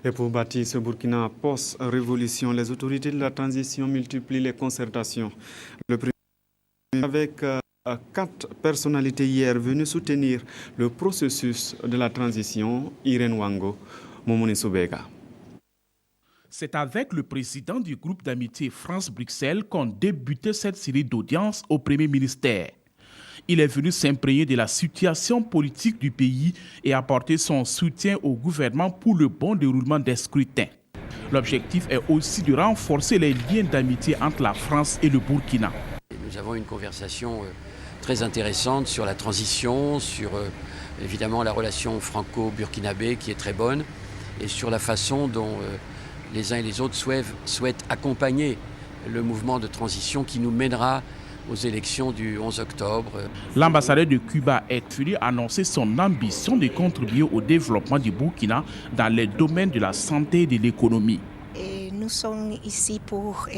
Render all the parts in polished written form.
Et pour bâtir ce Burkina post-révolution, les autorités de la transition multiplient les concertations. Le président avec 4 personnalités hier venues soutenir le processus de la transition, Irène Wango, Momoni Soubega. C'est avec le président du groupe d'amitié France-Bruxelles qu'ont débuté cette série d'audiences au Premier ministère. Il est venu s'imprégner de la situation politique du pays et apporter son soutien au gouvernement pour le bon déroulement des scrutins. L'objectif est aussi de renforcer les liens d'amitié entre la France et le Burkina. Nous avons une conversation très intéressante sur la transition, sur évidemment la relation franco-burkinabé qui est très bonne et sur la façon dont les uns et les autres souhaitent accompagner le mouvement de transition qui nous mènera aux élections du 11 octobre. L'ambassadeur de Cuba est venu annoncer son ambition de contribuer au développement du Burkina dans les domaines de la santé et de l'économie. Nous sommes ici pour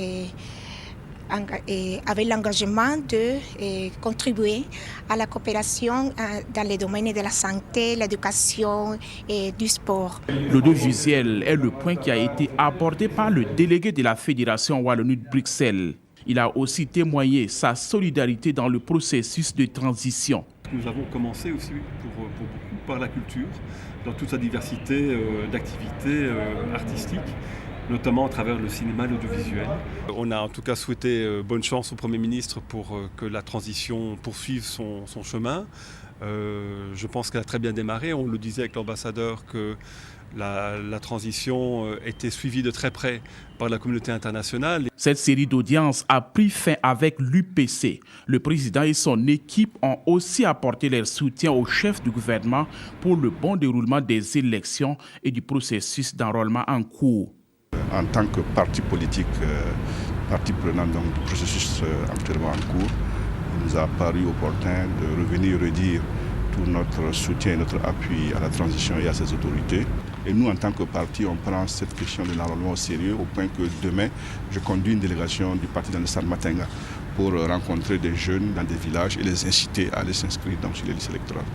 avec l'engagement de contribuer à la coopération dans les domaines de la santé, l'éducation et du sport. L'audiovisuel est le point qui a été abordé par le délégué de la Fédération Wallonie de Bruxelles. Il a aussi témoigné sa solidarité dans le processus de transition. Nous avons commencé aussi pour beaucoup par la culture, dans toute sa diversité d'activités artistiques, notamment à travers le cinéma et l'audiovisuel. On a en tout cas souhaité bonne chance au Premier ministre pour que la transition poursuive son chemin. Je pense qu'elle a très bien démarré. On le disait avec l'ambassadeur que la transition était suivie de très près par la communauté internationale. Cette série d'audiences a pris fin avec l'UPC. Le président et son équipe ont aussi apporté leur soutien au chef du gouvernement pour le bon déroulement des élections et du processus d'enrôlement en cours. En tant que parti politique, partie prenante donc, du processus actuellement en cours, il nous a paru opportun de revenir redire tout notre soutien et notre appui à la transition et à ses autorités. Et nous, en tant que parti, on prend cette question de l'enrôlement au sérieux, au point que demain, je conduis une délégation du parti dans le stade Matenga pour rencontrer des jeunes dans des villages et les inciter à aller s'inscrire sur les listes électorales.